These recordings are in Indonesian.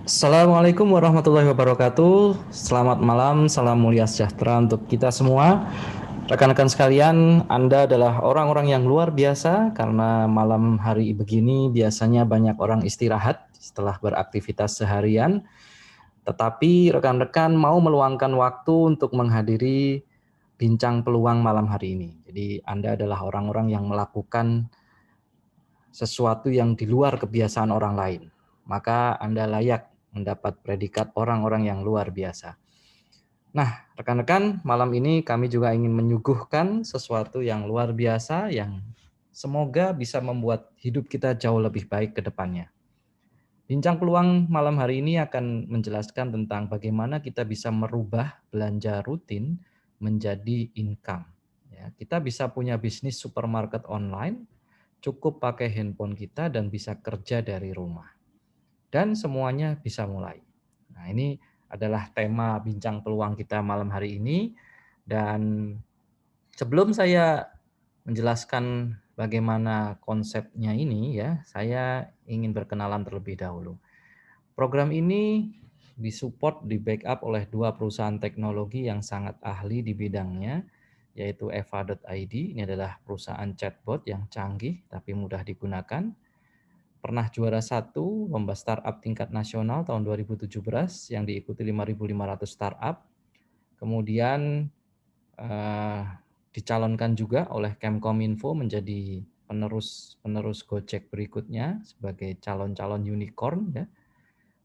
Assalamualaikum warahmatullahi wabarakatuh. Selamat malam, salam mulia sejahtera untuk kita semua. Rekan-rekan sekalian, Anda adalah orang-orang yang luar biasa karena malam hari begini biasanya banyak orang istirahat setelah beraktivitas seharian. Tetapi rekan-rekan mau meluangkan waktu untuk menghadiri bincang peluang malam hari ini. Jadi Anda adalah orang-orang yang melakukan sesuatu yang di luar kebiasaan orang lain. Maka Anda layak mendapat predikat orang-orang yang luar biasa. Nah, rekan-rekan, malam ini kami juga ingin menyuguhkan sesuatu yang luar biasa yang semoga bisa membuat hidup kita jauh lebih baik ke depannya. Bincang peluang malam hari ini akan menjelaskan tentang bagaimana kita bisa merubah belanja rutin menjadi income. Ya, kita bisa punya bisnis supermarket online, cukup pakai handphone kita dan bisa kerja dari rumah. Dan semuanya bisa mulai. Nah, ini adalah tema bincang peluang kita malam hari ini. Dan sebelum saya menjelaskan bagaimana konsepnya ini ya, saya ingin berkenalan terlebih dahulu. Program ini disupport, di-backup oleh dua perusahaan teknologi yang sangat ahli di bidangnya, yaitu Eva.id. Ini adalah perusahaan chatbot yang canggih tapi mudah digunakan. Pernah juara satu lomba startup tingkat nasional tahun 2017 yang diikuti 5.500 startup. Kemudian dicalonkan juga oleh Kemkominfo menjadi penerus Gojek berikutnya sebagai calon-calon unicorn ya.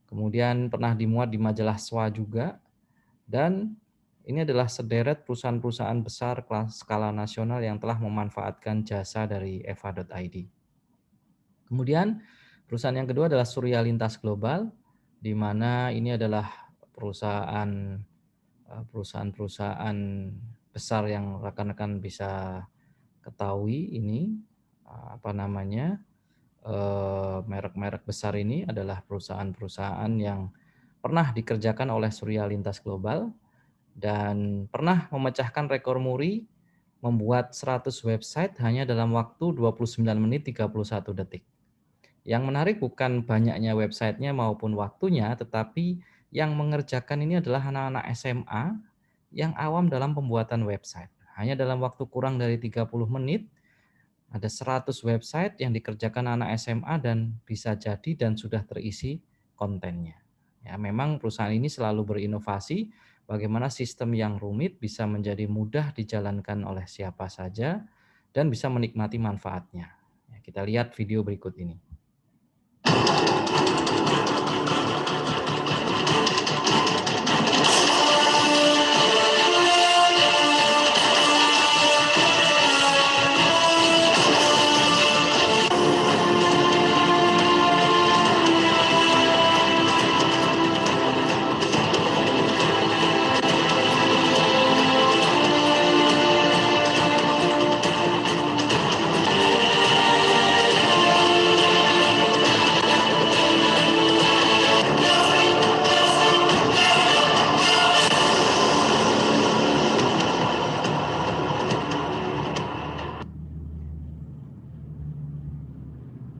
Kemudian pernah dimuat di majalah SWA juga, dan ini adalah sederet perusahaan-perusahaan besar kelas skala nasional yang telah memanfaatkan jasa dari Eva.id. Kemudian perusahaan yang kedua adalah Surya Lintas Global, di mana ini adalah perusahaan-perusahaan besar yang rekan-rekan bisa ketahui ini merek-merek besar ini adalah perusahaan-perusahaan yang pernah dikerjakan oleh Surya Lintas Global dan pernah memecahkan rekor muri membuat 100 website hanya dalam waktu 29 menit 31 detik. Yang menarik bukan banyaknya websitenya maupun waktunya, tetapi yang mengerjakan ini adalah anak-anak SMA yang awam dalam pembuatan website. Hanya dalam waktu kurang dari 30 menit, ada 100 website yang dikerjakan anak SMA dan bisa jadi dan sudah terisi kontennya. Ya, memang perusahaan ini selalu berinovasi bagaimana sistem yang rumit bisa menjadi mudah dijalankan oleh siapa saja dan bisa menikmati manfaatnya. Ya, kita lihat video berikut ini.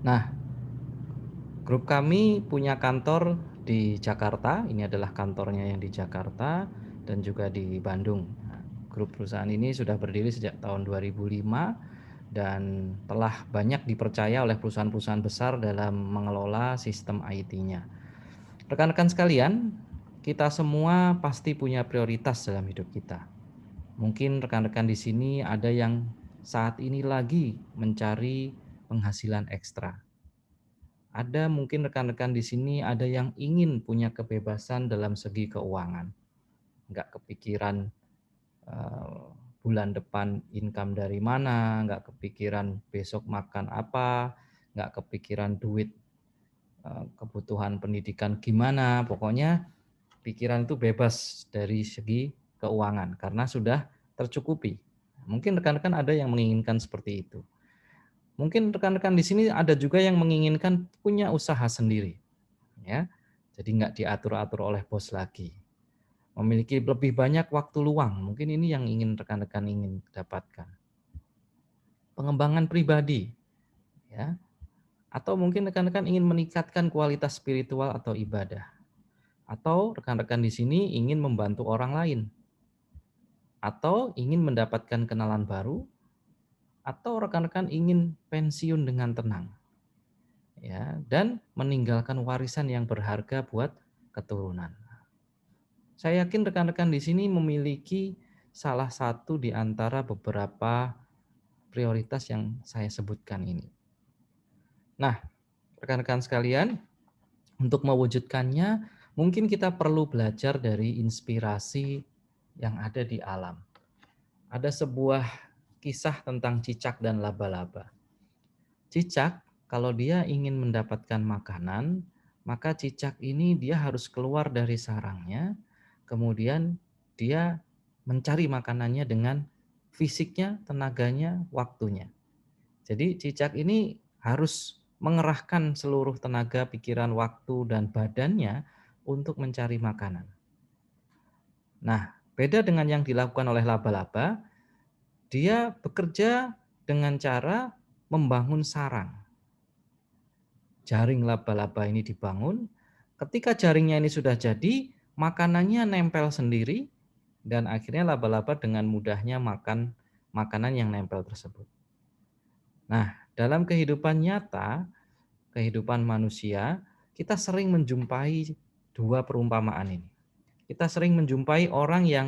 Nah, grup kami punya kantor di Jakarta, ini adalah kantornya yang di Jakarta dan juga di Bandung. Nah, grup perusahaan ini sudah berdiri sejak tahun 2005 dan telah banyak dipercaya oleh perusahaan-perusahaan besar dalam mengelola sistem IT-nya. Rekan-rekan sekalian, kita semua pasti punya prioritas dalam hidup kita. Mungkin rekan-rekan di sini ada yang saat ini lagi mencari penghasilan ekstra. Ada mungkin rekan-rekan di sini ada yang ingin punya kebebasan dalam segi keuangan. Nggak kepikiran bulan depan income dari mana, nggak kepikiran besok makan apa, nggak kepikiran duit kebutuhan pendidikan gimana. Pokoknya pikiran itu bebas dari segi keuangan karena sudah tercukupi. Mungkin rekan-rekan ada yang menginginkan seperti itu. Mungkin rekan-rekan di sini ada juga yang menginginkan punya usaha sendiri, ya. Jadi nggak diatur-atur oleh bos lagi. Memiliki lebih banyak waktu luang, mungkin ini yang ingin rekan-rekan ingin dapatkan. Pengembangan pribadi, ya. Atau mungkin rekan-rekan ingin meningkatkan kualitas spiritual atau ibadah. Atau rekan-rekan di sini ingin membantu orang lain, atau ingin mendapatkan kenalan baru, atau rekan-rekan ingin pensiun dengan tenang, ya, dan meninggalkan warisan yang berharga buat keturunan. Saya yakin rekan-rekan di sini memiliki salah satu di antara beberapa prioritas yang saya sebutkan ini. Nah, rekan-rekan sekalian, untuk mewujudkannya, mungkin kita perlu belajar dari inspirasi yang ada di alam. Ada sebuah kisah tentang cicak dan laba-laba. Cicak, kalau dia ingin mendapatkan makanan, maka cicak ini dia harus keluar dari sarangnya, kemudian dia mencari makanannya dengan fisiknya, tenaganya, waktunya. Jadi cicak ini harus mengerahkan seluruh tenaga, pikiran, waktu, dan badannya untuk mencari makanan. Nah, beda dengan yang dilakukan oleh laba-laba, dia bekerja dengan cara membangun sarang. Jaring laba-laba ini dibangun, ketika jaringnya ini sudah jadi, makanannya nempel sendiri, dan akhirnya laba-laba dengan mudahnya makan makanan yang nempel tersebut. Nah, dalam kehidupan nyata, kehidupan manusia, kita sering menjumpai dua perumpamaan ini. Kita sering menjumpai orang yang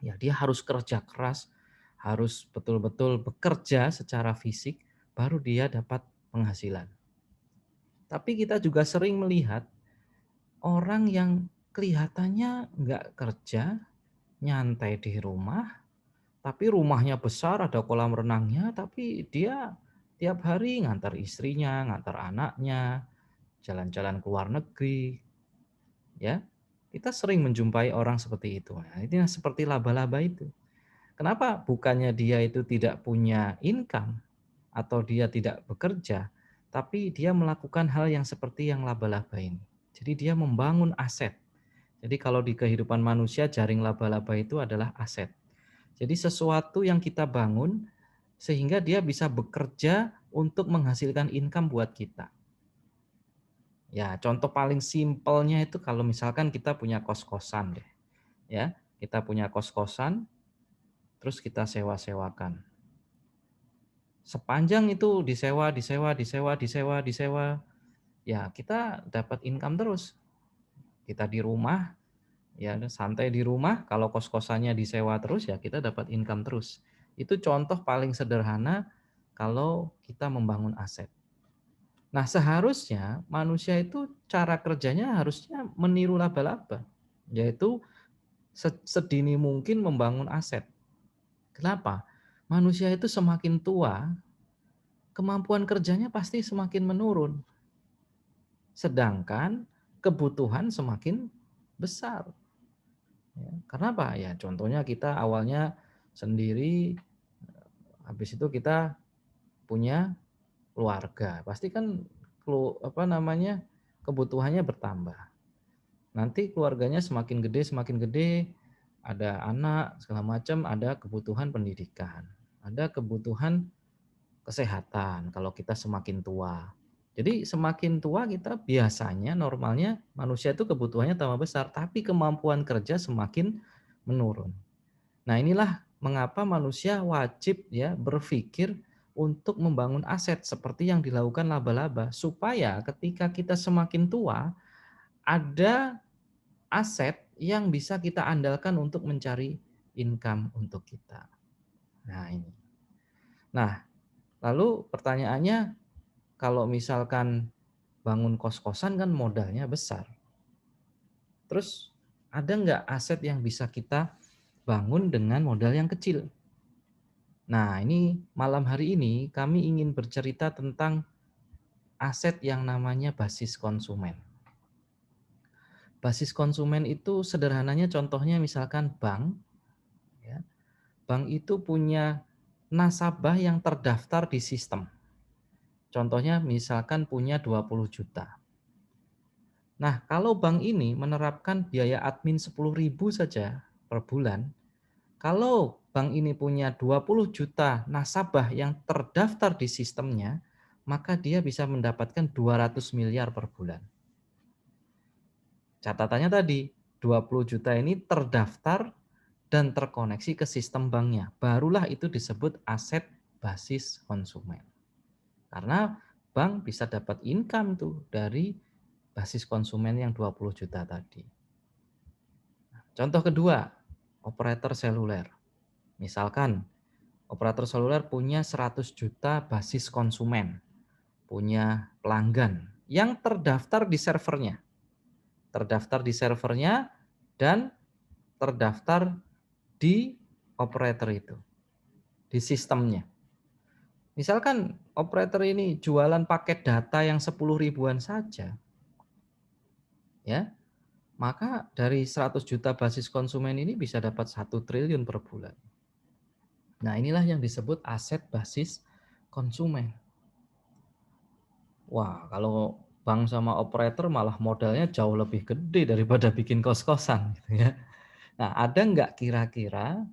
ya dia harus kerja keras, harus betul-betul bekerja secara fisik, baru dia dapat penghasilan. Tapi kita juga sering melihat orang yang kelihatannya nggak kerja, nyantai di rumah, tapi rumahnya besar, ada kolam renangnya, tapi dia tiap hari ngantar istrinya, ngantar anaknya, jalan-jalan ke luar negeri, ya. Kita sering menjumpai orang seperti itu. Nah, ini seperti laba-laba itu. Kenapa bukannya dia itu tidak punya income atau dia tidak bekerja, tapi dia melakukan hal yang seperti yang laba-laba ini. Jadi dia membangun aset. Jadi kalau di kehidupan manusia jaring laba-laba itu adalah aset. Jadi sesuatu yang kita bangun sehingga dia bisa bekerja untuk menghasilkan income buat kita. Ya, contoh paling simpelnya itu kalau misalkan kita punya kos-kosan deh. Ya, kita punya kos-kosan terus kita sewa-sewakan. Sepanjang itu disewa, disewa, disewa, disewa, disewa, ya kita dapat income terus. Kita di rumah, ya santai di rumah, kalau kos-kosannya disewa terus ya kita dapat income terus. Itu contoh paling sederhana kalau kita membangun aset. Nah, seharusnya manusia itu cara kerjanya harusnya meniru laba-laba, yaitu sedini mungkin membangun aset. Kenapa? Manusia itu semakin tua, kemampuan kerjanya pasti semakin menurun. Sedangkan kebutuhan semakin besar. Ya, kenapa? Ya contohnya kita awalnya sendiri, habis itu kita punya keluarga. Pasti kan kebutuhannya bertambah. Nanti keluarganya semakin gede, ada anak segala macam, ada kebutuhan pendidikan, ada kebutuhan kesehatan kalau kita semakin tua. Jadi semakin tua kita biasanya normalnya manusia itu kebutuhannya tambah besar, tapi kemampuan kerja semakin menurun. Nah, inilah mengapa manusia wajib ya berpikir untuk membangun aset seperti yang dilakukan laba-laba supaya ketika kita semakin tua ada aset yang bisa kita andalkan untuk mencari income untuk kita. Nah, ini. Nah, lalu pertanyaannya, kalau misalkan bangun kos-kosan kan modalnya besar. Terus ada nggak aset yang bisa kita bangun dengan modal yang kecil? Nah, ini malam hari ini kami ingin bercerita tentang aset yang namanya basis konsumen. Basis konsumen itu sederhananya contohnya misalkan bank, ya. Bank itu punya nasabah yang terdaftar di sistem. Contohnya misalkan punya 20 juta. Nah, kalau bank ini menerapkan biaya admin 10.000 saja per bulan, kalau bank ini punya 20 juta nasabah yang terdaftar di sistemnya, maka dia bisa mendapatkan 200 miliar per bulan. Catatannya tadi, 20 juta ini terdaftar dan terkoneksi ke sistem banknya. Barulah itu disebut aset basis konsumen. Karena bank bisa dapat income tuh dari basis konsumen yang 20 juta tadi. Contoh kedua, operator seluler. Misalkan operator seluler punya 100 juta basis konsumen, punya pelanggan yang terdaftar di servernya. Terdaftar di servernya dan terdaftar di operator itu, di sistemnya. Misalkan operator ini jualan paket data yang 10 ribuan saja, ya, maka dari 100 juta basis konsumen ini bisa dapat 1 triliun per bulan. Nah, inilah yang disebut aset basis konsumen. Wah, kalau bank sama operator malah modalnya jauh lebih gede daripada bikin kos-kosan gitu ya. Nah, ada nggak kira-kira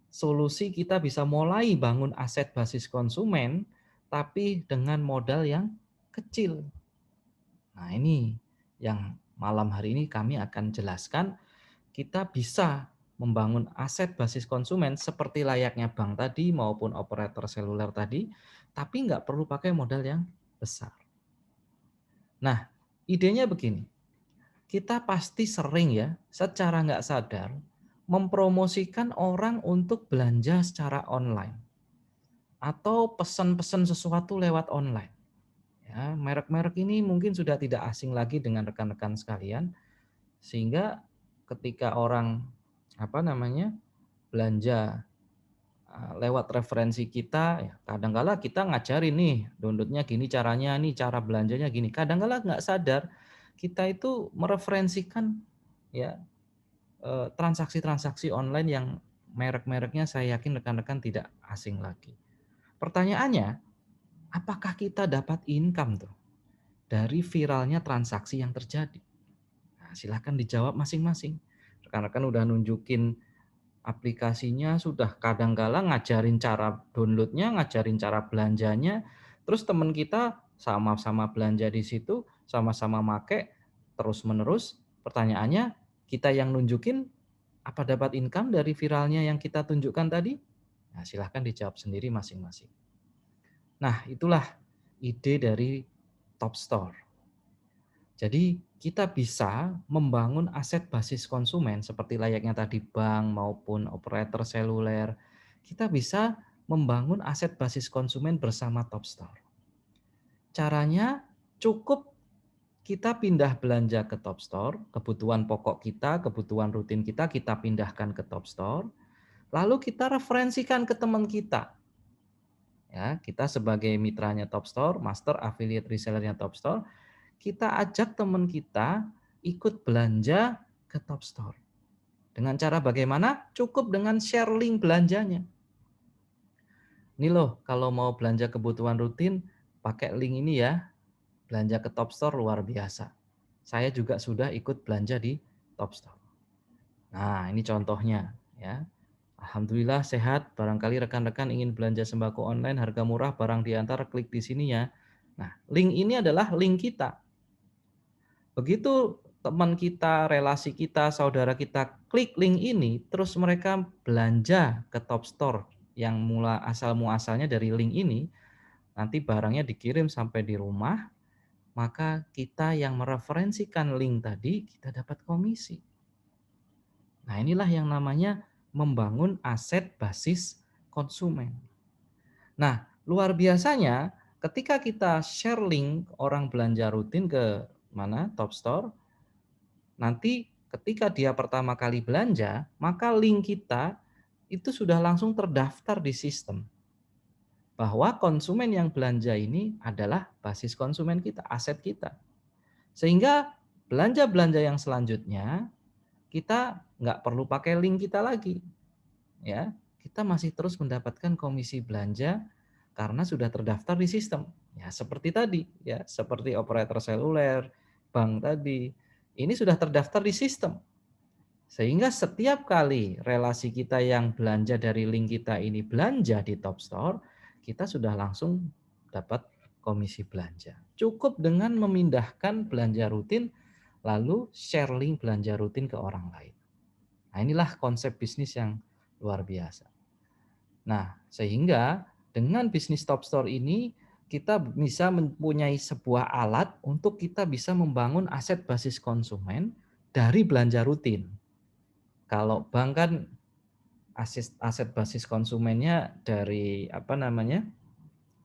solusi kita bisa mulai bangun aset basis konsumen tapi dengan modal yang kecil? Nah, ini yang malam hari ini kami akan jelaskan. Kita bisa membangun aset basis konsumen seperti layaknya bank tadi maupun operator seluler tadi, tapi nggak perlu pakai modal yang besar. Nah, idenya begini, kita pasti sering ya, secara nggak sadar, mempromosikan orang untuk belanja secara online atau pesan-pesan sesuatu lewat online. Ya, merek-merek ini mungkin sudah tidak asing lagi dengan rekan-rekan sekalian, sehingga ketika orang belanja lewat referensi kita, ya kadang-kala kita ngajarin nih, downloadnya gini caranya, nih cara belanjanya gini. Kadang-kala nggak sadar kita itu mereferensikan ya transaksi-transaksi online yang merek-mereknya saya yakin rekan-rekan tidak asing lagi. Pertanyaannya, apakah kita dapat income tuh dari viralnya transaksi yang terjadi? Nah, silahkan dijawab masing-masing. Rekan-rekan udah nunjukin aplikasinya, sudah kadang-kala ngajarin cara downloadnya, ngajarin cara belanjanya, terus teman kita sama-sama belanja di situ, sama-sama make terus-menerus. Pertanyaannya, kita yang nunjukin apa dapat income dari viralnya yang kita tunjukkan tadi? Nah, silahkan dijawab sendiri masing-masing. Nah, itulah ide dari Top Store. Jadi kita bisa membangun aset basis konsumen seperti layaknya tadi bank maupun operator seluler. Kita bisa membangun aset basis konsumen bersama Top Store. Caranya cukup kita pindah belanja ke Top Store, kebutuhan pokok kita, kebutuhan rutin kita pindahkan ke Top Store, lalu kita referensikan ke teman kita. Ya, kita sebagai mitranya Top Store, master affiliate resellernya Top Store, kita ajak teman kita ikut belanja ke Top Store. Dengan cara bagaimana? Cukup dengan share link belanjanya. Ini loh, kalau mau belanja kebutuhan rutin, pakai link ini ya. Belanja ke Top Store luar biasa. Saya juga sudah ikut belanja di Top Store. Nah, ini contohnya ya. Alhamdulillah sehat. Barangkali rekan-rekan ingin belanja sembako online harga murah barang diantar, klik di sini ya. Nah, link ini adalah link kita. Begitu teman kita, relasi kita, saudara kita klik link ini, terus mereka belanja ke Top Store yang asal muasalnya dari link ini, nanti barangnya dikirim sampai di rumah, maka kita yang mereferensikan link tadi, kita dapat komisi. Nah, inilah yang namanya membangun aset basis konsumen. Nah, luar biasanya ketika kita share link orang belanja rutin ke mana? Top Store, nanti ketika dia pertama kali belanja, maka link kita itu sudah langsung terdaftar di sistem. Bahwa konsumen yang belanja ini adalah basis konsumen kita, aset kita. Sehingga belanja-belanja yang selanjutnya kita nggak perlu pakai link kita lagi. Ya, kita masih terus mendapatkan komisi belanja karena sudah terdaftar di sistem. Ya, seperti tadi, ya, seperti operator seluler, bank tadi. Ini sudah terdaftar di sistem. Sehingga setiap kali relasi kita yang belanja dari link kita ini belanja di Top Store, kita sudah langsung dapat komisi belanja. Cukup dengan memindahkan belanja rutin lalu share link belanja rutin ke orang lain. Nah, inilah konsep bisnis yang luar biasa. Nah, sehingga dengan bisnis Top Store ini kita bisa mempunyai sebuah alat untuk kita bisa membangun aset basis konsumen dari belanja rutin. Kalau bank kan aset basis konsumennya dari apa namanya?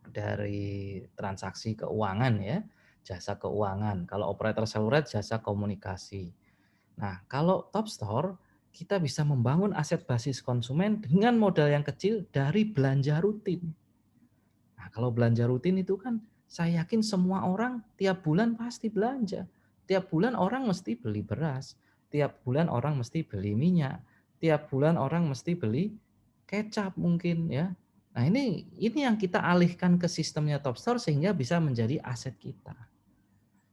Dari transaksi keuangan ya, jasa keuangan. Kalau operator seluler jasa komunikasi. Nah, kalau Top Store kita bisa membangun aset basis konsumen dengan modal yang kecil dari belanja rutin. Nah, kalau belanja rutin itu kan saya yakin semua orang tiap bulan pasti belanja. Tiap bulan orang mesti beli beras, tiap bulan orang mesti beli minyak, tiap bulan orang mesti beli kecap mungkin ya. Nah, ini yang kita alihkan ke sistemnya Top Store sehingga bisa menjadi aset kita.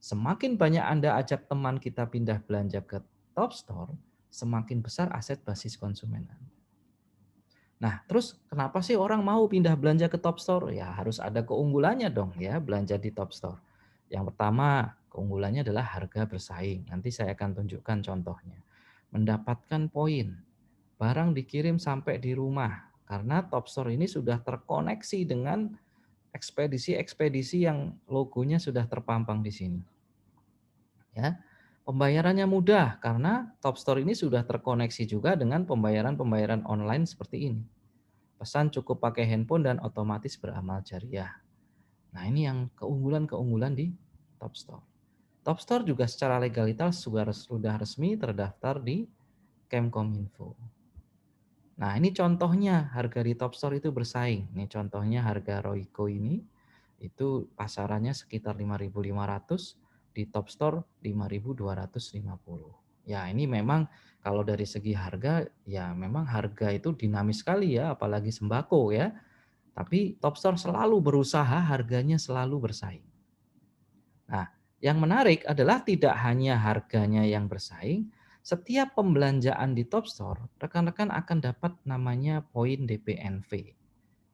Semakin banyak Anda ajak teman kita pindah belanja ke Top Store, semakin besar aset basis konsumen Anda. Nah, terus kenapa sih orang mau pindah belanja ke Top Store? Ya harus ada keunggulannya dong ya belanja di Top Store. Yang pertama, keunggulannya adalah harga bersaing. Nanti saya akan tunjukkan contohnya. Mendapatkan poin, barang dikirim sampai di rumah. Karena Top Store ini sudah terkoneksi dengan ekspedisi-ekspedisi yang logonya sudah terpampang di sini. Ya, pembayarannya mudah karena Top Store ini sudah terkoneksi juga dengan pembayaran-pembayaran online seperti ini. Pesan cukup pakai handphone dan otomatis beramal jariah. Nah, ini yang keunggulan-keunggulan di Top Store. Top Store juga secara legalitas sudah resmi terdaftar di Kemkominfo. Nah, ini contohnya harga di Top Store itu bersaing. Ini contohnya harga Royco ini itu pasarannya sekitar 5.500, di Top Store 5.250. Ya, ini memang kalau dari segi harga ya memang harga itu dinamis sekali ya, apalagi sembako ya. Tapi Top Store selalu berusaha harganya selalu bersaing. Nah, yang menarik adalah tidak hanya harganya yang bersaing, setiap pembelanjaan di Top Store, rekan-rekan akan dapat namanya poin DPNV.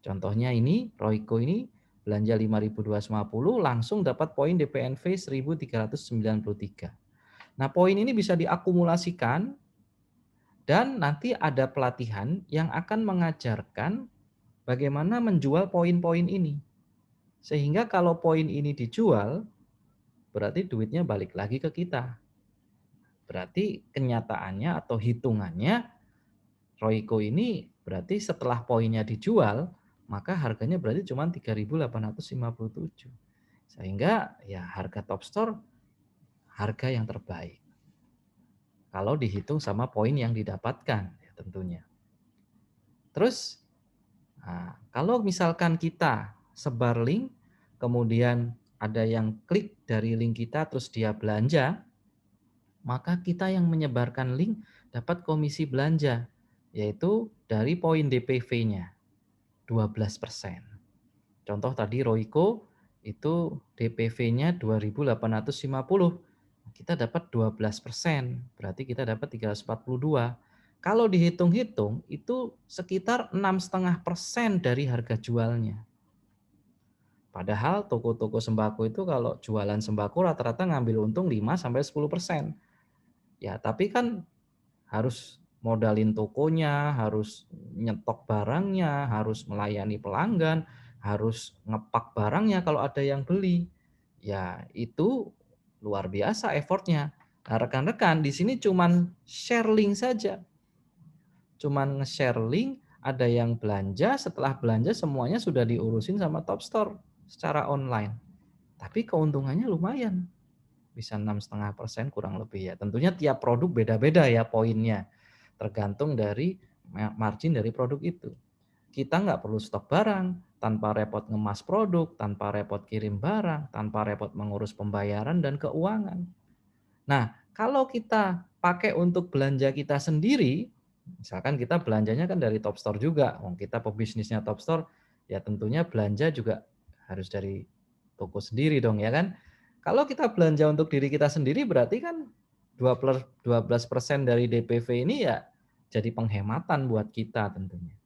Contohnya ini, Royco ini belanja 5.250 langsung dapat poin DPNV 1.393. Nah, poin ini bisa diakumulasikan dan nanti ada pelatihan yang akan mengajarkan bagaimana menjual poin-poin ini. Sehingga kalau poin ini dijual, berarti duitnya balik lagi ke kita. Berarti kenyataannya atau hitungannya Royco ini berarti setelah poinnya dijual, maka harganya berarti cuma 3.857. Sehingga ya harga Top Store harga yang terbaik. Kalau dihitung sama poin yang didapatkan ya tentunya. Terus kalau misalkan kita sebar link, kemudian ada yang klik dari link kita terus dia belanja, maka kita yang menyebarkan link dapat komisi belanja, yaitu dari poin DPV-nya 12%. Contoh tadi Royco itu DPV-nya 2.850, kita dapat 12%, berarti kita dapat 342. Kalau dihitung-hitung itu sekitar 6,5% dari harga jualnya. Padahal toko-toko sembako itu kalau jualan sembako rata-rata ngambil untung 5-10%. Ya, tapi kan harus modalin tokonya, harus nyetok barangnya, harus melayani pelanggan, harus ngepak barangnya kalau ada yang beli. Ya, itu luar biasa effortnya. Nah, rekan-rekan di sini cuman share link saja. Cuman nge-share link, ada yang belanja, setelah belanja semuanya sudah diurusin sama Top Store secara online. Tapi keuntungannya lumayan. Bisa 6,5% kurang lebih ya. Tentunya tiap produk beda-beda ya poinnya. Tergantung dari margin dari produk itu. Kita nggak perlu stok barang, tanpa repot ngemas produk, tanpa repot kirim barang, tanpa repot mengurus pembayaran dan keuangan. Nah, kalau kita pakai untuk belanja kita sendiri, misalkan kita belanjanya kan dari Top Store juga, kita pebisnisnya Top Store, ya tentunya belanja juga harus dari toko sendiri dong ya kan. Kalau kita belanja untuk diri kita sendiri berarti kan 12% dari DPV ini ya jadi penghematan buat kita tentunya.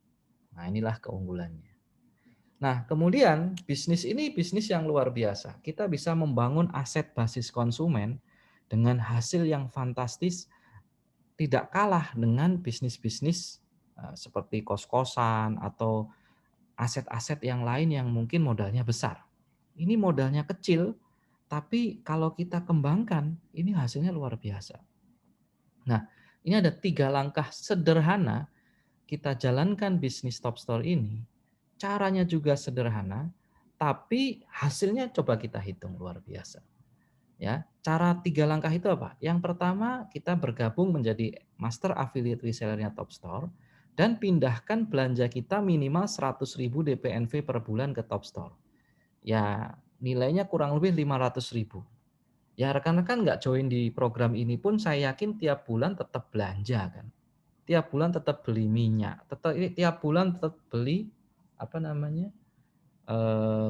Nah, inilah keunggulannya. Nah, kemudian bisnis ini bisnis yang luar biasa. Kita bisa membangun aset basis konsumen dengan hasil yang fantastis, tidak kalah dengan bisnis-bisnis seperti kos-kosan atau aset-aset yang lain yang mungkin modalnya besar. Ini modalnya kecil, tapi kalau kita kembangkan, ini hasilnya luar biasa. Nah, ini ada 3 langkah sederhana kita jalankan bisnis Top Store ini. Caranya juga sederhana, tapi hasilnya coba kita hitung luar biasa. Ya, cara 3 langkah itu apa? Yang pertama, kita bergabung menjadi master affiliate resellernya Top Store dan pindahkan belanja kita minimal 100.000 DPNV per bulan ke Top Store. Ya, nilainya kurang lebih 500.000. Ya, rekan-rekan nggak join di program ini pun saya yakin tiap bulan tetap belanja kan. Tiap bulan tetap beli minyak, tiap bulan tetap beli apa namanya?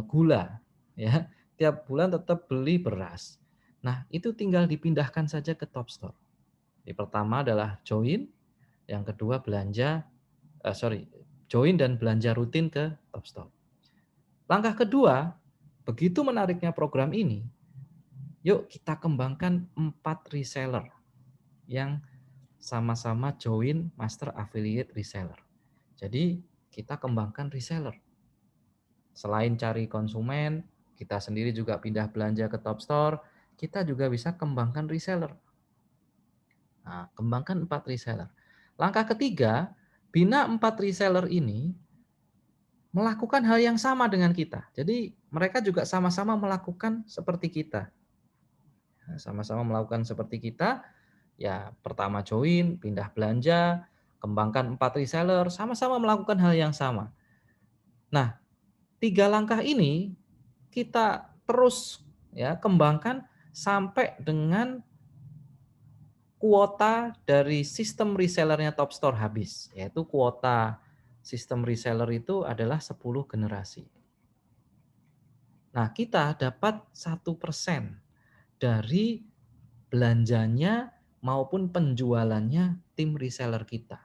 Gula ya. Tiap bulan tetap beli beras. Nah, itu tinggal dipindahkan saja ke Top Store. Yang pertama adalah join, yang kedua join dan belanja rutin ke Top Store. Langkah kedua, begitu menariknya program ini, yuk kita kembangkan 4 reseller yang sama-sama join master affiliate reseller. Jadi kita kembangkan reseller. Selain cari konsumen, kita sendiri juga pindah belanja ke Top Store, kita juga bisa kembangkan reseller. Nah, kembangkan 4 reseller. Langkah ketiga, bina 4 reseller ini melakukan hal yang sama dengan kita. Jadi mereka juga sama-sama melakukan seperti kita. Sama-sama melakukan seperti kita, ya pertama join, pindah belanja, kembangkan 4 reseller, sama-sama melakukan hal yang sama. Nah, 3 langkah ini kita terus ya kembangkan sampai dengan kuota dari sistem resellernya Top Store habis, yaitu kuota sistem reseller itu adalah 10 generasi. Nah, kita dapat 1% dari belanjanya maupun penjualannya tim reseller kita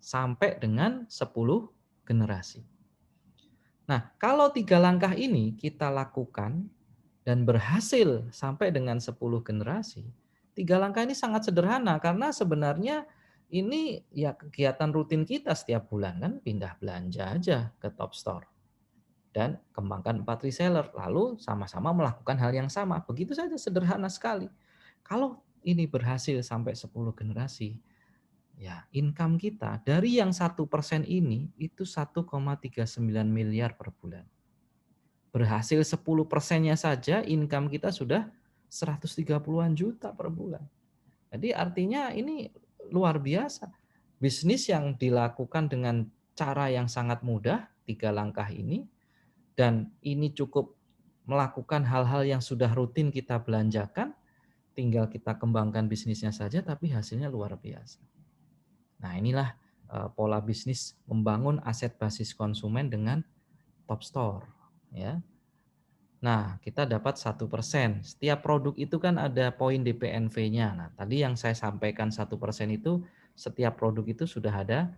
sampai dengan 10 generasi. Nah, kalau 3 langkah ini kita lakukan dan berhasil sampai dengan 10 generasi, 3 langkah ini sangat sederhana karena sebenarnya ini ya kegiatan rutin kita setiap bulan kan, pindah belanja aja ke Top Store dan kembangkan 4 reseller, lalu sama-sama melakukan hal yang sama. Begitu saja, sederhana sekali. Kalau ini berhasil sampai 10 generasi, ya income kita dari yang 1% ini itu 1,39 miliar per bulan. Berhasil 10%-nya saja income kita sudah 130-an juta per bulan. Jadi artinya ini luar biasa. Bisnis yang dilakukan dengan cara yang sangat mudah, 3 langkah ini, dan ini cukup melakukan hal-hal yang sudah rutin kita belanjakan, tinggal kita kembangkan bisnisnya saja, tapi hasilnya luar biasa. Nah, inilah pola bisnis membangun aset basis konsumen dengan Top Store. Ya. Nah, kita dapat 1%. Setiap produk itu kan ada poin DPNV-nya. Nah, tadi yang saya sampaikan 1% itu, setiap produk itu sudah ada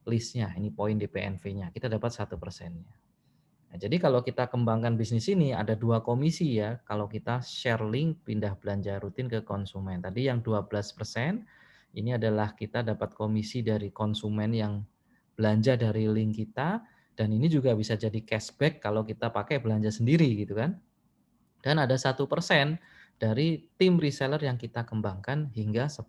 listnya. Ini poin DPNV-nya. Kita dapat 1%-nya. Nah, jadi kalau kita kembangkan bisnis ini ada 2 komisi ya. Kalau kita share link pindah belanja rutin ke konsumen. Tadi yang 12%, ini adalah kita dapat komisi dari konsumen yang belanja dari link kita. Dan ini juga bisa jadi cashback kalau kita pakai belanja sendiri gitu kan. Dan ada 1% dari tim reseller yang kita kembangkan hingga 10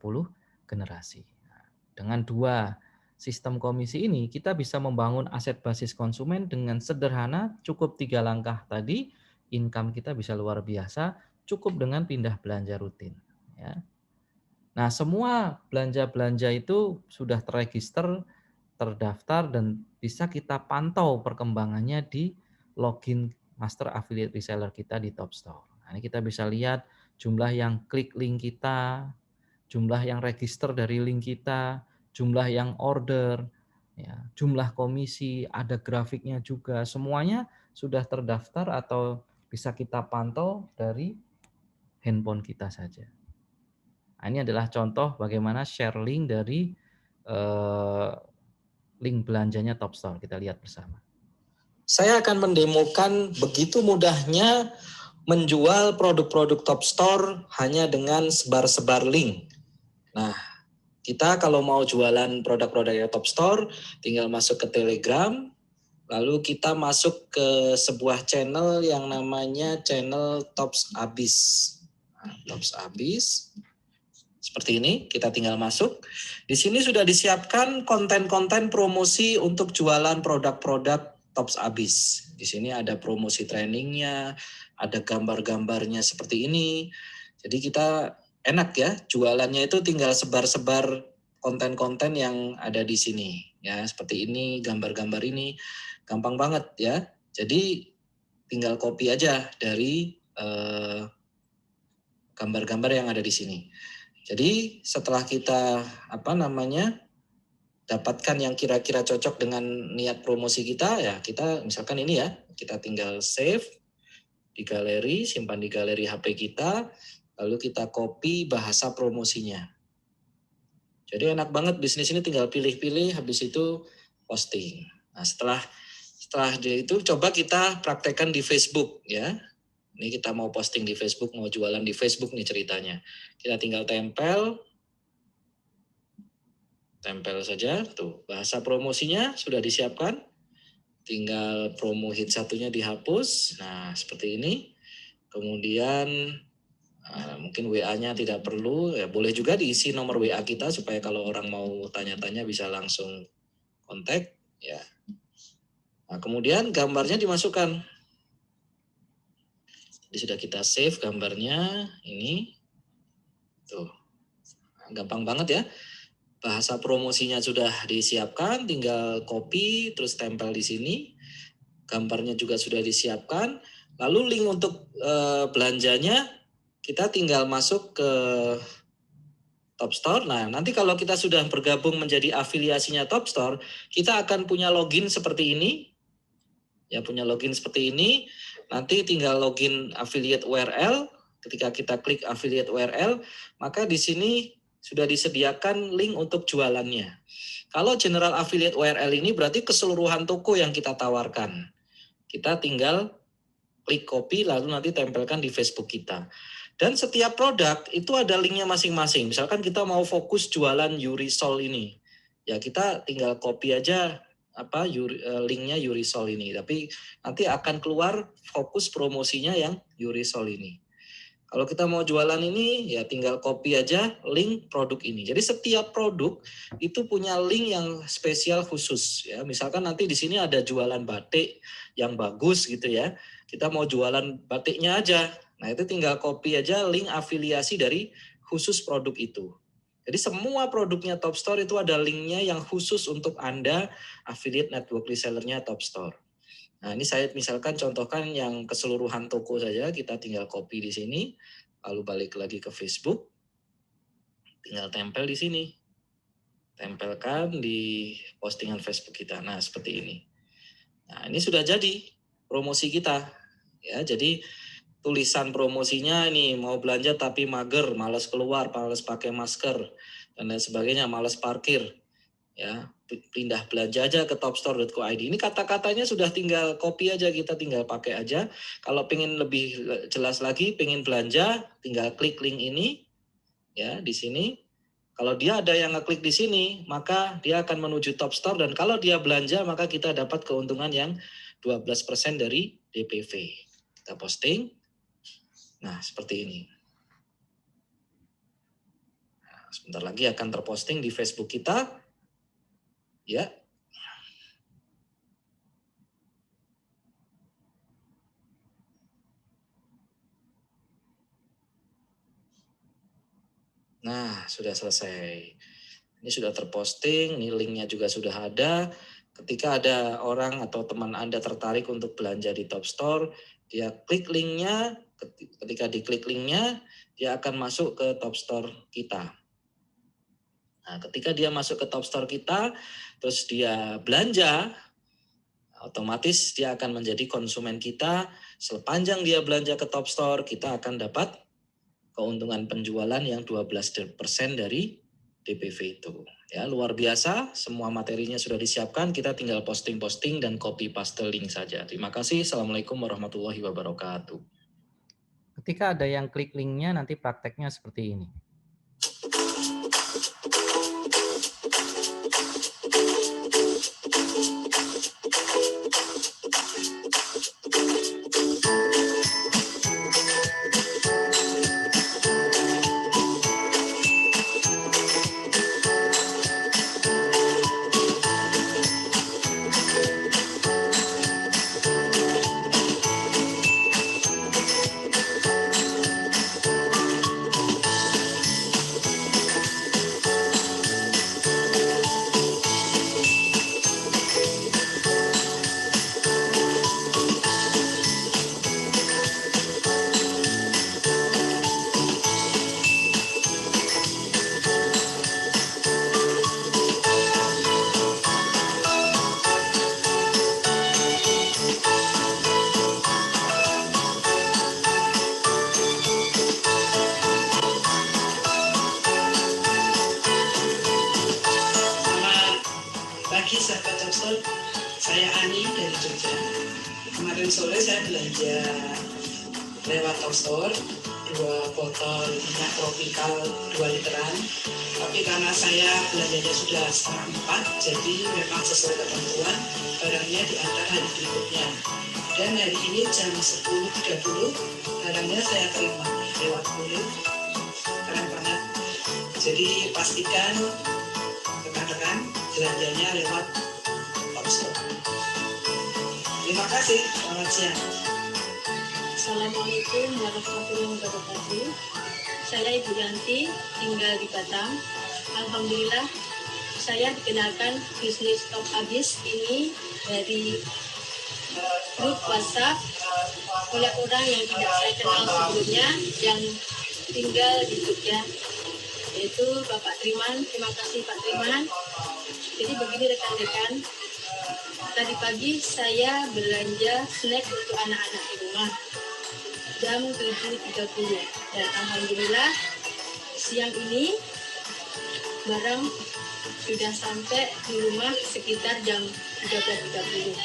generasi. Nah, dengan 2 sistem komisi ini, kita bisa membangun aset basis konsumen dengan sederhana, cukup 3 langkah tadi, income kita bisa luar biasa, cukup dengan pindah belanja rutin. Ya. Nah, semua belanja-belanja itu sudah terregister, terdaftar, dan bisa kita pantau perkembangannya di login master affiliate reseller kita di Top Store. Nah, ini kita bisa lihat jumlah yang klik link kita, jumlah yang register dari link kita, jumlah yang order, ya, jumlah komisi, ada grafiknya juga. Semuanya sudah terdaftar atau bisa kita pantau dari handphone kita saja. Nah, ini adalah contoh bagaimana share link dari link belanjanya Top Store. Kita lihat bersama. Saya akan mendemokan begitu mudahnya menjual produk-produk Top Store hanya dengan sebar-sebar link. Nah, kita kalau mau jualan produk-produk Top Store, tinggal masuk ke Telegram, lalu kita masuk ke sebuah channel yang namanya channel Tops Abis. Nah, Tops Abis. Seperti ini, kita tinggal masuk. Di sini sudah disiapkan konten-konten promosi untuk jualan produk-produk Tops Abis. Di sini ada promosi trainingnya, ada gambar-gambarnya seperti ini. Jadi kita enak ya, jualannya itu tinggal sebar-sebar konten-konten yang ada di sini. Ya, seperti ini, gambar-gambar ini. Gampang banget ya. Jadi tinggal copy aja dari gambar-gambar yang ada di sini. Jadi setelah kita dapatkan yang kira-kira cocok dengan niat promosi kita, ya kita misalkan ini ya, kita tinggal save di galeri, simpan di galeri HP kita, lalu kita copy bahasa promosinya. Jadi enak banget, bisnis ini tinggal pilih-pilih, habis itu posting. Nah setelah itu coba kita praktekkan di Facebook ya. Ini kita mau posting di Facebook, mau jualan di Facebook nih ceritanya. Kita tinggal tempel saja, tuh bahasa promosinya sudah disiapkan. Tinggal promo hit satunya dihapus. Nah, seperti ini. Kemudian mungkin WA-nya tidak perlu, ya boleh juga diisi nomor WA kita supaya kalau orang mau tanya-tanya bisa langsung kontak ya. Nah, kemudian gambarnya dimasukkan. Jadi sudah kita save gambarnya ini. Tuh. Nah, gampang banget ya. Bahasa promosinya sudah disiapkan, tinggal copy terus tempel di sini. Gambarnya juga sudah disiapkan. Lalu link untuk belanjanya kita tinggal masuk ke Top Store. Nah, nanti kalau kita sudah bergabung menjadi afiliasinya Top Store, kita akan punya login seperti ini. Ya, punya login seperti ini. Nanti tinggal login affiliate URL. Ketika kita klik affiliate URL, maka di sini sudah disediakan link untuk jualannya. Kalau general affiliate URL ini berarti keseluruhan toko yang kita tawarkan. Kita tinggal klik copy lalu nanti tempelkan di Facebook kita. Dan setiap produk itu ada linknya masing-masing. Misalkan kita mau fokus jualan Yurisol ini. Ya kita tinggal copy aja linknya Yurisol ini. Tapi nanti akan keluar fokus promosinya yang Yurisol ini. Kalau kita mau jualan ini, ya tinggal copy aja link produk ini. Jadi setiap produk itu punya link yang spesial khusus. Ya, misalkan nanti di sini ada jualan batik yang bagus gitu ya. Kita mau jualan batiknya aja. Nah itu tinggal copy aja link afiliasi dari khusus produk itu. Jadi semua produknya Top Store itu ada linknya yang khusus untuk Anda affiliate network resellernya Top Store. Nah, ini saya misalkan contohkan yang keseluruhan toko saja, kita tinggal copy di sini, lalu balik lagi ke Facebook, tinggal tempel di sini. Tempelkan di postingan Facebook kita. Nah, seperti ini. Nah, ini sudah jadi promosi kita. Ya, jadi tulisan promosinya ini mau belanja tapi mager, malas keluar, malas pakai masker, dan lain sebagainya, malas parkir. Ya, pindah belanja aja ke topstore.co.id. Ini kata-katanya sudah tinggal copy aja, kita tinggal pakai aja. Kalau pengen lebih jelas lagi, pengen belanja, tinggal klik link ini ya di sini. Kalau dia ada yang ngeklik di sini, maka dia akan menuju Top Store dan kalau dia belanja maka kita dapat keuntungan yang 12% dari DPV. Kita posting. Nah, seperti ini. Nah, sebentar lagi akan terposting di Facebook kita. Ya. Nah, sudah selesai. Ini sudah terposting, ini linknya juga sudah ada. Ketika ada orang atau teman Anda tertarik untuk belanja di Top Store, dia klik linknya, ketika diklik linknya, dia akan masuk ke Top Store kita. Nah, ketika dia masuk ke Top Store kita, terus dia belanja, otomatis dia akan menjadi konsumen kita. Sepanjang dia belanja ke Top Store, kita akan dapat keuntungan penjualan yang 12% dari DPV itu. Ya, luar biasa, semua materinya sudah disiapkan, kita tinggal posting-posting dan copy paste link saja. Terima kasih. Assalamualaikum warahmatullahi wabarakatuh. Ketika ada yang klik linknya, nanti prakteknya seperti ini. Pagi sahabat Topstore, saya Ani dari Jogja. Kemarin sore saya belanja lewat Topstore 2 botol minyak tropikal 2 literan. Tapi karena saya belanjanya sudah setengah 4, jadi memang sesuai ketentuan barangnya diantar hari berikutnya. Dan hari ini jam 10.30 barangnya saya terima lewat kurir. Keren banget. Jadi pastikan rekan-rekan belanjanya lewat Topstore. Terima kasih, selamat siang. Assalamualaikum warahmatullahi wabarakatuh. Saya Ibu Yanti, tinggal di Batam. Alhamdulillah, saya dikenalkan bisnis Top Habis ini dari grup WhatsApp oleh orang yang tidak saya kenal sebelumnya yang tinggal di Jogja, yaitu Bapak Triman. Terima kasih Pak Triman. Jadi begini rekan-rekan, tadi pagi saya belanja snack untuk anak-anak di rumah jam 7.30 dan alhamdulillah siang ini barang sudah sampai di rumah sekitar jam 13.30.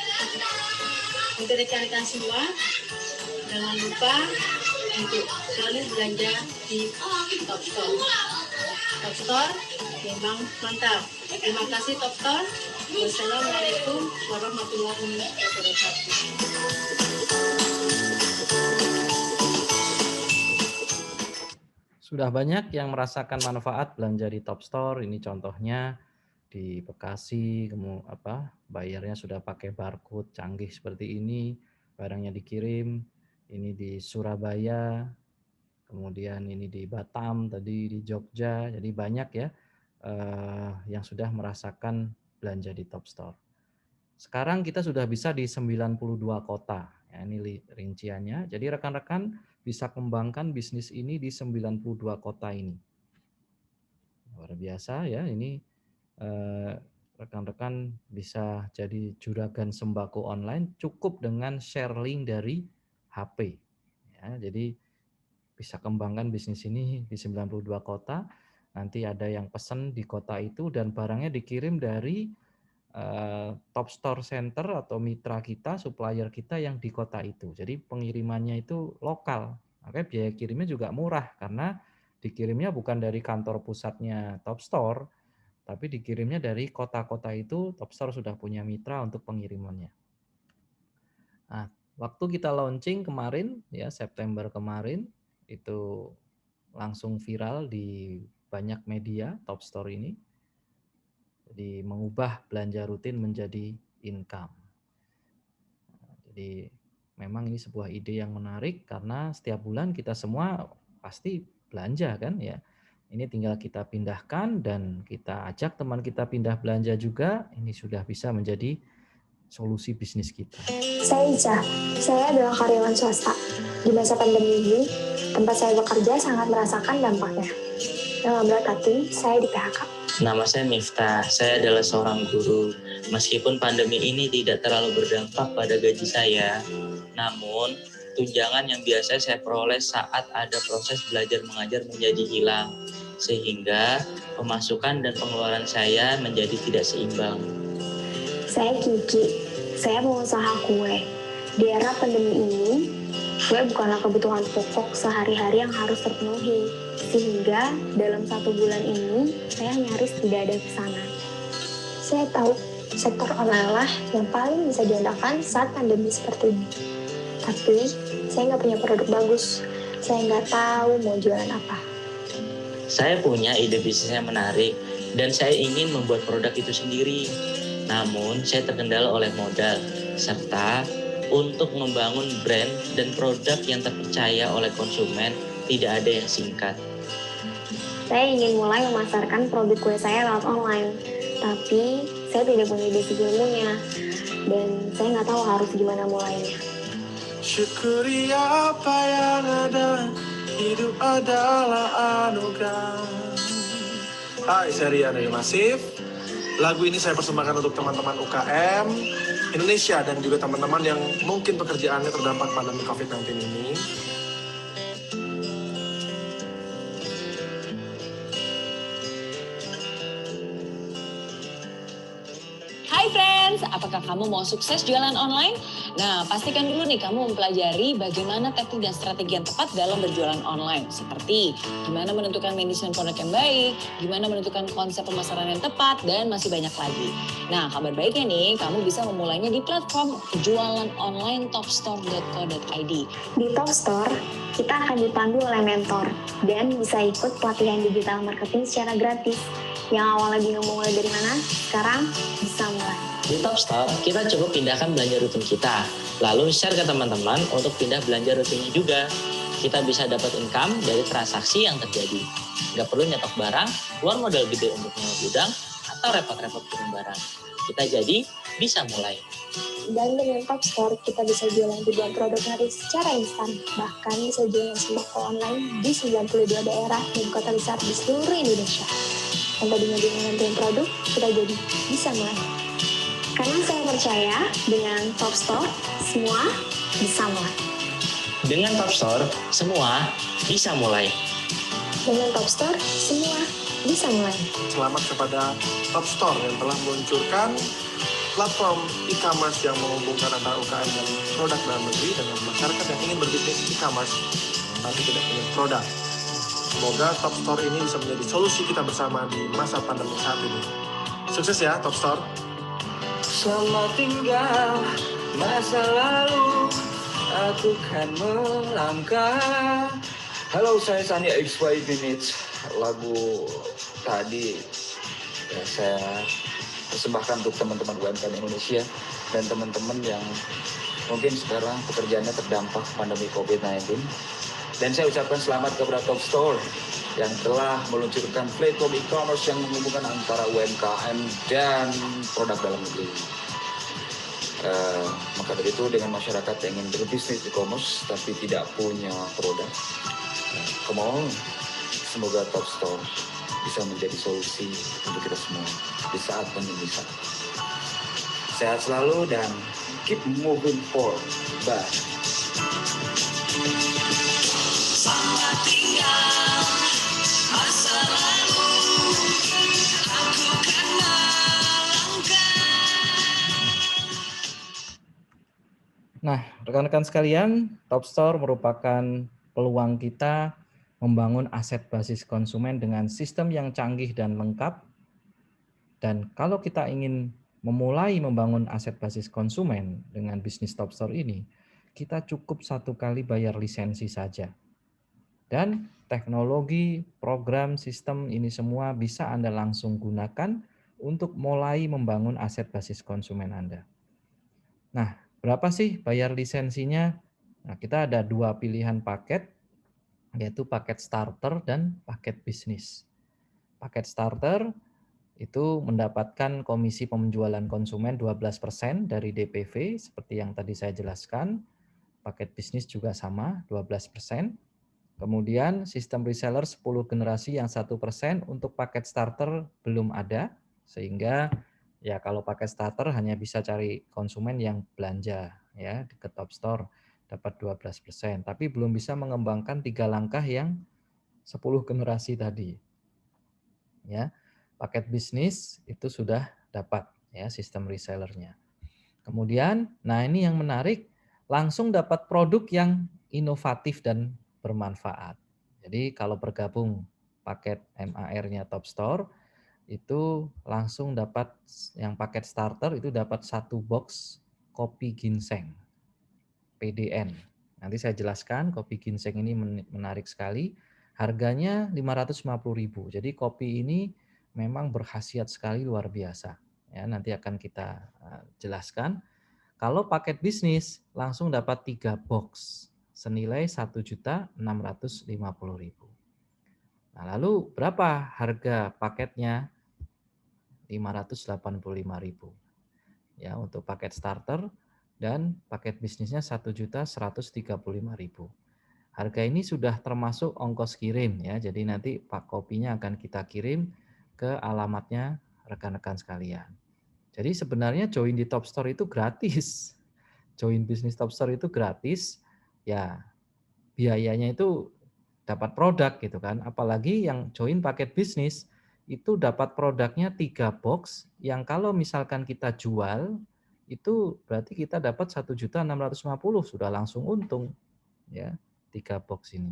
Untuk rekan-rekan semua, jangan lupa untuk selalu belanja di Topstore. Topstore memang mantap. Terima kasih Topstore. Wassalamualaikum warahmatullahi wabarakatuh. Sudah banyak yang merasakan manfaat belanja di Topstore. Ini contohnya di Bekasi, bayarnya sudah pakai barcode canggih seperti ini, barangnya dikirim. Ini di Surabaya, kemudian ini di Batam, tadi di Jogja. Jadi banyak ya yang sudah merasakan belanja di Topstore. Sekarang kita sudah bisa di 92 kota. Ya, ini rinciannya. Jadi rekan-rekan bisa kembangkan bisnis ini di 92 kota ini. Luar biasa ya, ini rekan-rekan bisa jadi juragan sembako online cukup dengan share link dari HP. Ya, jadi bisa kembangkan bisnis ini di 92 kota. Nanti ada yang pesan di kota itu dan barangnya dikirim dari Topstore Center atau mitra kita, supplier kita yang di kota itu. Jadi pengirimannya itu lokal. Makanya biaya kirimnya juga murah karena dikirimnya bukan dari kantor pusatnya Topstore, tapi dikirimnya dari kota-kota itu. Topstore sudah punya mitra untuk pengirimannya. Nah, waktu kita launching kemarin ya, September kemarin, itu langsung viral di banyak media Topstore ini. Jadi mengubah belanja rutin menjadi income. Jadi memang ini sebuah ide yang menarik karena setiap bulan kita semua pasti belanja kan ya. Ini tinggal kita pindahkan dan kita ajak teman kita pindah belanja juga. Ini sudah bisa menjadi solusi bisnis kita. Saya Ica, saya adalah karyawan swasta. Di masa pandemi ini, tempat saya bekerja sangat merasakan dampaknya. Dalam berat hati, saya di PHK. Nama saya Miftah, saya adalah seorang guru. Meskipun pandemi ini tidak terlalu berdampak pada gaji saya, namun tunjangan yang biasa saya peroleh saat ada proses belajar mengajar menjadi hilang, sehingga pemasukan dan pengeluaran saya menjadi tidak seimbang. Saya Kiki, saya pengusaha kue. Di era pandemi ini, Web bukanlah kebutuhan pokok sehari-hari yang harus terpenuhi, sehingga dalam 1 bulan ini saya nyaris tidak ada pesanan. Saya tahu sektor online lah yang paling bisa diandalkan saat pandemi seperti ini. Tapi saya nggak punya produk bagus, saya nggak tahu mau jualan apa. Saya punya ide bisnis yang menarik dan saya ingin membuat produk itu sendiri. Namun saya terkendala oleh modal serta untuk membangun brand dan produk yang terpercaya oleh konsumen tidak ada yang singkat. Saya ingin mulai memasarkan produk kue saya lewat online, tapi saya tidak punya basic ilmunya dan saya nggak tahu harus gimana mulainya. Syukuri apa yang ada, hidup adalah anugerah. Hai, saya Rian dari Masif. Lagu ini saya persembahkan untuk teman-teman UKM Indonesia dan juga teman-teman yang mungkin pekerjaannya terdampak pandemi COVID-19 ini. Hai friends, apakah kamu mau sukses jualan online? Nah, pastikan dulu nih kamu mempelajari bagaimana teknik dan strategi yang tepat dalam berjualan online. Seperti gimana menentukan manajemen produk yang baik, gimana menentukan konsep pemasaran yang tepat, dan masih banyak lagi. Nah, kabar baiknya nih, kamu bisa memulainya di platform jualan online topstore.co.id. Di Top Store, kita akan dipandu oleh mentor dan bisa ikut pelatihan digital marketing secara gratis. Yang awalnya bingung mau mulai dari mana, sekarang bisa mulai. Di Top Store, kita cukup pindahkan belanja rutin kita, lalu share ke teman-teman untuk pindah belanja rutinnya juga. Kita bisa dapat income dari transaksi yang terjadi. Nggak perlu nyetok barang, keluar modal gede untuk nyewa gudang, atau repot-repot kirim barang. Kita jadi bisa mulai. Dan dengan Top Store, kita bisa jualan ribuan produk hari secara instan. Bahkan bisa jualan sembako online di 92 daerah dan kota besar di seluruh Indonesia. Yang tadinya bingung nentuin produk, kita jadi bisa mulai. Karena saya percaya dengan Top Store, semua bisa mulai. Dengan Top Store, semua bisa mulai. Dengan Top Store, semua bisa mulai. Selamat kepada Top Store yang telah meluncurkan platform e-commerce yang menghubungkan antara UKM dan produk dalam negeri dengan masyarakat yang ingin berbisnis e-commerce tapi tidak punya produk. Semoga Top Store ini bisa menjadi solusi kita bersama di masa pandemi saat ini. Sukses ya Top Store. Selamat tinggal masa lalu, aku kan melangkah. Halo, saya Sani XY Minutes. Lagu tadi ya, saya persembahkan untuk teman-teman UMKM Indonesia dan teman-teman yang mungkin sekarang pekerjaannya terdampak pandemi COVID-19. Dan saya ucapkan selamat kepada Top Store yang telah meluncurkan platform e-commerce yang menghubungkan antara UMKM dan produk dalam negeri. Maka dari itu dengan masyarakat yang ingin berbisnis e-commerce tapi tidak punya produk, come on, semoga Top Store bisa menjadi solusi untuk kita semua di saat pandemi saat. Sehat selalu dan keep moving forward. Bye. Selamat tinggal masa lalu, aku kan melangkah. Nah, rekan-rekan sekalian, Top Store merupakan peluang kita membangun aset basis konsumen dengan sistem yang canggih dan lengkap. Dan kalau kita ingin memulai membangun aset basis konsumen dengan bisnis Top Store ini, kita cukup 1 kali bayar lisensi saja. Dan teknologi, program, sistem ini semua bisa Anda langsung gunakan untuk mulai membangun aset basis konsumen Anda. Nah, berapa sih bayar lisensinya? Nah, kita ada 2 pilihan paket, yaitu paket starter dan paket bisnis. Paket starter itu mendapatkan komisi penjualan konsumen 12% dari DPV, seperti yang tadi saya jelaskan. Paket bisnis juga sama, 12%. Kemudian sistem reseller 10 generasi yang 1%, untuk paket starter belum ada, sehingga ya kalau paket starter hanya bisa cari konsumen yang belanja ya ke Top Store dapat 12%, tapi belum bisa mengembangkan 3 langkah yang 10 generasi tadi. Ya. Paket bisnis itu sudah dapat ya sistem resellernya. Kemudian, nah ini yang menarik, langsung dapat produk yang inovatif dan bermanfaat. Jadi kalau bergabung paket MAR-nya Top Store, itu langsung dapat yang paket starter itu dapat 1 box kopi ginseng PDN. Nanti saya jelaskan, kopi ginseng ini menarik sekali. Harganya 550.000. Jadi kopi ini memang berkhasiat sekali, luar biasa. Ya, nanti akan kita jelaskan. Kalau paket bisnis langsung dapat 3 box senilai 1.650.000. Nah, lalu berapa harga paketnya? 585.000. Ya, untuk paket starter dan paket bisnisnya 1.135.000. Harga ini sudah termasuk ongkos kirim ya. Jadi nanti pak kopinya akan kita kirim ke alamatnya rekan-rekan sekalian. Jadi sebenarnya join di Top Store itu gratis. Join bisnis Top Store itu gratis. Ya, biayanya itu dapat produk gitu kan. Apalagi yang join paket bisnis itu dapat produknya 3 box yang kalau misalkan kita jual itu berarti kita dapat 1.650.000 sudah langsung untung ya 3 box ini.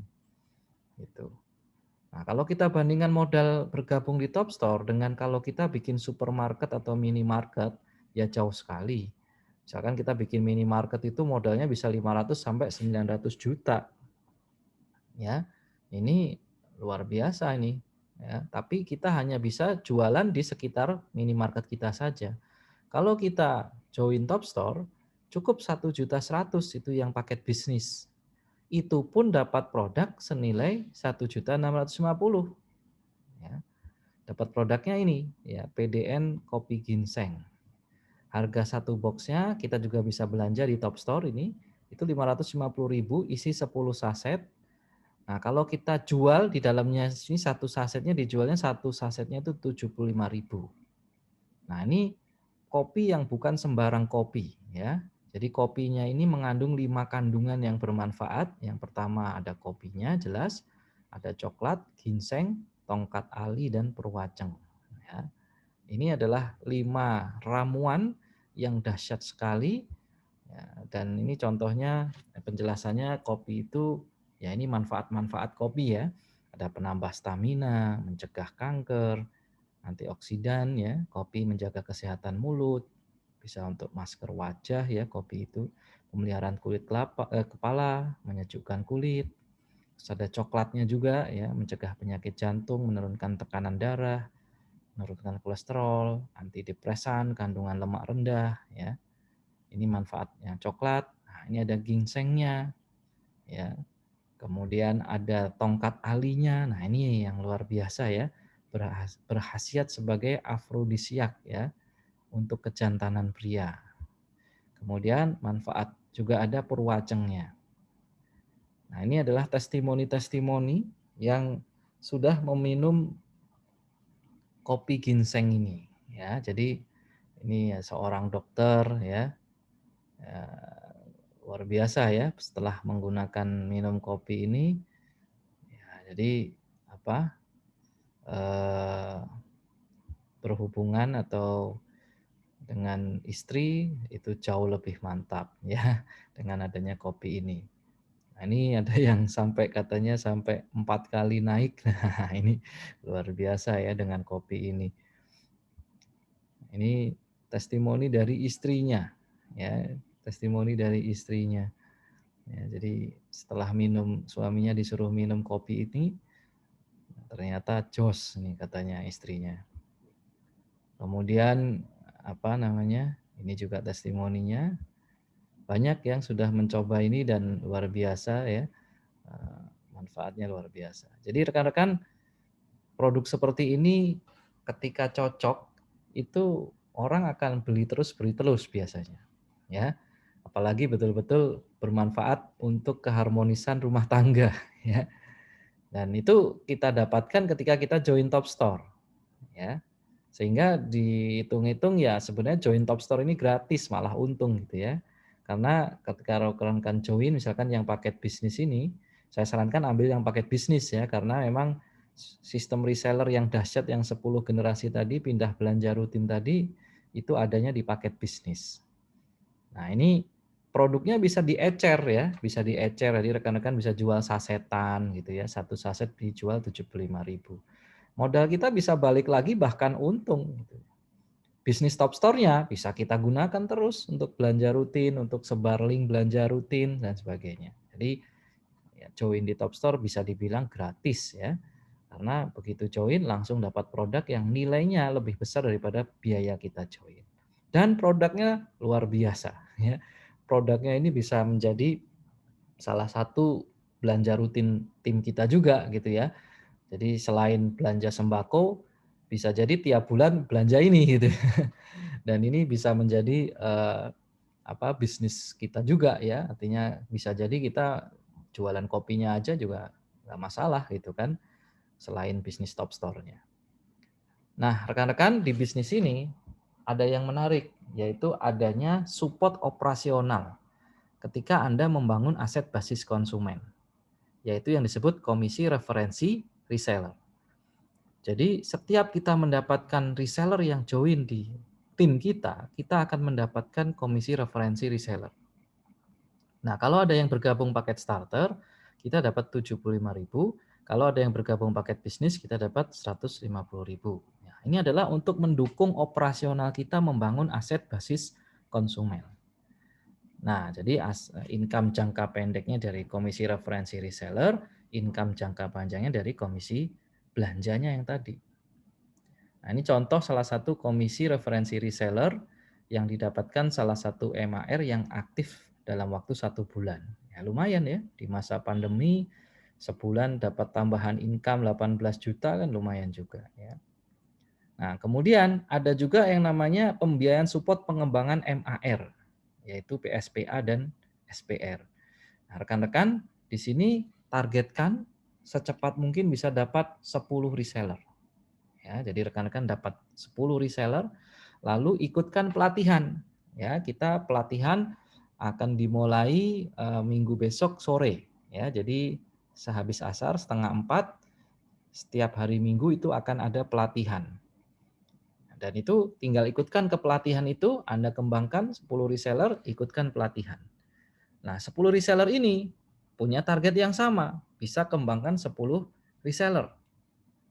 Gitu. Nah, kalau kita bandingkan modal bergabung di Top Store dengan kalau kita bikin supermarket atau minimarket ya jauh sekali. Misalkan kita bikin minimarket itu modalnya bisa 500 sampai 900 juta. Ya. Ini luar biasa ini. Ya, tapi kita hanya bisa jualan di sekitar minimarket kita saja. Kalau kita join Top Store, cukup 1.100.000 itu yang paket bisnis. Itu pun dapat produk senilai 1.650.000. Ya, dapat produknya ini, ya PDN kopi ginseng. Harga 1 boxnya kita juga bisa belanja di Top Store ini, itu 550.000 isi 10 saset. Nah, kalau kita jual di dalamnya ini 1 sasetnya dijualnya 1 sasetnya itu 75.000. Nah, ini kopi yang bukan sembarang kopi ya. Jadi kopinya ini mengandung 5 kandungan yang bermanfaat. Yang pertama ada kopinya jelas, ada coklat, ginseng, tongkat ali dan perwaceng ya. Ini adalah 5 ramuan yang dahsyat sekali ya, dan ini contohnya penjelasannya kopi itu ya ini manfaat-manfaat kopi ya. Ada penambah stamina, mencegah kanker, antioksidan ya, kopi menjaga kesehatan mulut, bisa untuk masker wajah ya kopi itu, pemeliharaan kulit kepala, menyejukkan kulit. Terus ada coklatnya juga ya, mencegah penyakit jantung, menurunkan tekanan darah, menurunkan kolesterol, antidepresan, kandungan lemak rendah ya. Ini manfaatnya coklat. Nah, ini ada ginsengnya ya. Kemudian ada tongkat alinya. Nah, ini yang luar biasa ya. Berkhasiat sebagai afrodisiak ya untuk kejantanan pria. Kemudian manfaat juga ada perwacengnya. Nah, ini adalah testimoni-testimoni yang sudah meminum kopi ginseng ini ya. Jadi ini ya seorang dokter ya. Luar biasa ya setelah menggunakan minum kopi ini ya, jadi apa berhubungan atau dengan istri itu jauh lebih mantap ya dengan adanya kopi ini. Nah, ini ada yang sampai katanya sampai 4 kali naik. Nah, ini luar biasa ya dengan kopi ini. Ini testimoni dari istrinya ya, testimoni dari istrinya. Ya, jadi setelah minum, suaminya disuruh minum kopi ini, ternyata jos nih katanya istrinya. Kemudian apa namanya? Ini juga testimoninya. Banyak yang sudah mencoba ini dan luar biasa ya. Manfaatnya luar biasa. Jadi rekan-rekan, produk seperti ini ketika cocok itu orang akan beli terus biasanya. Ya. Apalagi betul-betul bermanfaat untuk keharmonisan rumah tangga ya. Dan itu kita dapatkan ketika kita join Top Store ya. Sehingga dihitung-hitung ya sebenarnya join Top Store ini gratis, malah untung gitu ya. Karena ketika rekan-rekan join misalkan yang paket bisnis ini, saya sarankan ambil yang paket bisnis ya, karena memang sistem reseller yang dahsyat yang 10 generasi tadi pindah belanja rutin tadi itu adanya di paket bisnis. Nah, ini produknya bisa diecer ya, bisa diecer. Jadi rekan-rekan bisa jual sasetan gitu ya. Satu saset dijual 75.000. Modal kita bisa balik lagi bahkan untung gitu. Bisnis Top Store-nya bisa kita gunakan terus untuk belanja rutin, untuk sebar link belanja rutin dan sebagainya. Jadi ya, join di Top Store bisa dibilang gratis ya. Karena begitu join langsung dapat produk yang nilainya lebih besar daripada biaya kita join. Dan produknya luar biasa ya. Produknya ini bisa menjadi salah satu belanja rutin tim kita juga gitu ya. Jadi selain belanja sembako bisa jadi tiap bulan belanja ini gitu. Dan ini bisa menjadi bisnis kita juga ya. Artinya bisa jadi kita jualan kopinya aja juga nggak masalah gitu kan. Selain bisnis Top Store-nya. Nah, rekan-rekan di bisnis ini ada yang menarik, yaitu adanya support operasional ketika Anda membangun aset basis konsumen, yaitu yang disebut komisi referensi reseller. Jadi setiap kita mendapatkan reseller yang join di tim kita akan mendapatkan komisi referensi reseller. Nah, kalau ada yang bergabung paket starter, kita dapat 75.000. Kalau ada yang bergabung paket bisnis, kita dapat 150.000. Nah, ini adalah untuk mendukung operasional kita membangun aset basis konsumen. Nah, jadi income jangka pendeknya dari komisi referensi reseller, income jangka panjangnya dari komisi belanjanya yang tadi. Nah, ini contoh salah satu komisi referensi reseller yang didapatkan salah satu MAR yang aktif dalam waktu 1 bulan. Ya, lumayan ya, di masa pandemi sebulan dapat tambahan income 18 juta kan lumayan juga ya. Nah, kemudian ada juga yang namanya pembiayaan support pengembangan MAR, yaitu PSPA dan SPR. Nah, rekan-rekan di sini targetkan secepat mungkin bisa dapat 10 reseller. Ya, jadi rekan-rekan dapat 10 reseller, lalu ikutkan pelatihan. Ya, kita pelatihan akan dimulai minggu besok sore. Ya, jadi sehabis asar 3:30 setiap hari Minggu itu akan ada pelatihan. Dan itu tinggal ikutkan ke pelatihan itu, Anda kembangkan 10 reseller, ikutkan pelatihan. Nah, 10 reseller ini punya target yang sama, bisa kembangkan 10 reseller.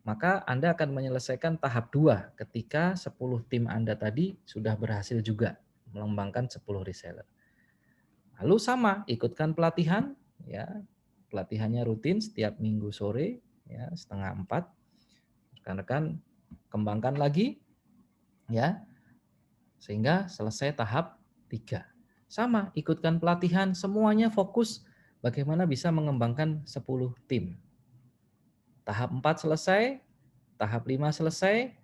Maka Anda akan menyelesaikan tahap 2 ketika 10 tim Anda tadi sudah berhasil juga mengembangkan 10 reseller. Lalu sama, ikutkan pelatihan, ya. Pelatihannya rutin setiap minggu sore, ya, 3:30. Rekan-rekan kembangkan lagi, ya, sehingga selesai tahap 3. Sama, ikutkan pelatihan, semuanya fokus bagaimana bisa mengembangkan 10 tim. Tahap 4 selesai, tahap 5 selesai,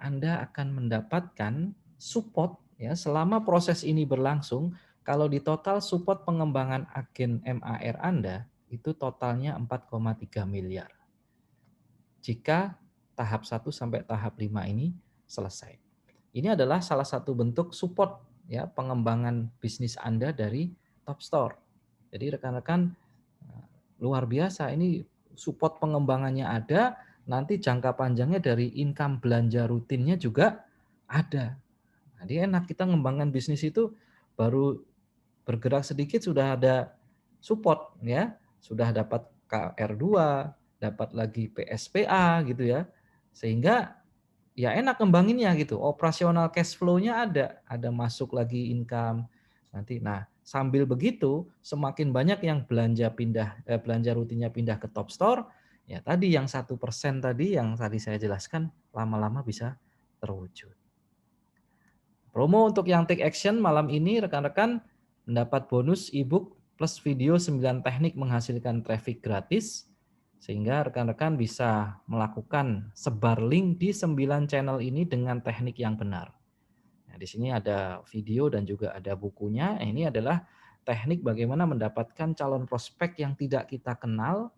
Anda akan mendapatkan support ya selama proses ini berlangsung. Kalau di total support pengembangan agen MAR Anda itu totalnya 4,3 miliar. Jika tahap 1 sampai tahap 5 ini selesai. Ini adalah salah satu bentuk support ya pengembangan bisnis Anda dari Top Store. Jadi rekan-rekan luar biasa, ini support pengembangannya ada, nanti jangka panjangnya dari income belanja rutinnya juga ada. Jadi enak kita mengembangkan bisnis itu baru bergerak sedikit sudah ada support ya, sudah dapat KR2, dapat lagi PSPA gitu ya. Sehingga ya enak kembanginnya gitu. Operasional cash flow-nya ada masuk lagi income. Nanti nah, sambil begitu semakin banyak yang belanja rutinnya pindah ke Top Store, ya tadi yang 1% tadi yang tadi saya jelaskan lama-lama bisa terwujud. Promo untuk yang take action malam ini rekan-rekan mendapat bonus ebook plus video 9 teknik menghasilkan traffic gratis sehingga rekan-rekan bisa melakukan sebar link di 9 channel ini dengan teknik yang benar. Nah, di sini ada video dan juga ada bukunya. Ini adalah teknik bagaimana mendapatkan calon prospek yang tidak kita kenal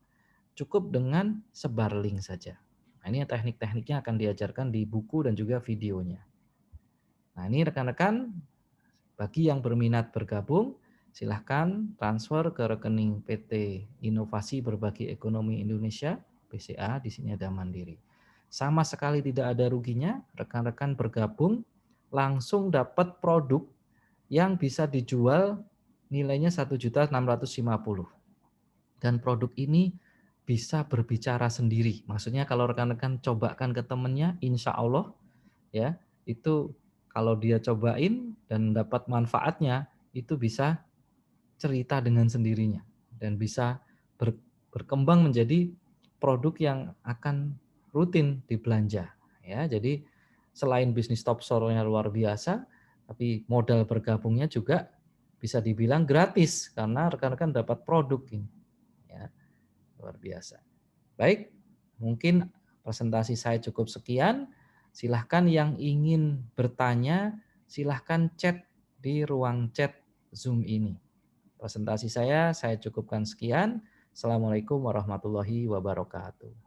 cukup dengan sebar link saja. Nah, ini teknik-tekniknya akan diajarkan di buku dan juga videonya. Nah, ini rekan-rekan bagi yang berminat bergabung, silahkan transfer ke rekening PT Inovasi Berbagi Ekonomi Indonesia, BCA, di sini ada Mandiri. Sama sekali tidak ada ruginya, rekan-rekan bergabung langsung dapat produk yang bisa dijual nilainya 1.650.000. Dan produk ini bisa berbicara sendiri. Maksudnya kalau rekan-rekan cobakan ke temennya, insya Allah ya itu kalau dia cobain dan dapat manfaatnya, itu bisa cerita dengan sendirinya dan bisa berkembang menjadi produk yang akan rutin dibelanja. Ya, jadi selain bisnis top store-nya luar biasa, tapi modal bergabungnya juga bisa dibilang gratis karena rekan-rekan dapat produk ini. Ya, luar biasa. Baik, mungkin presentasi saya cukup sekian. Silahkan yang ingin bertanya, silahkan chat di ruang chat Zoom ini. Presentasi saya cukupkan sekian. Assalamualaikum warahmatullahi wabarakatuh.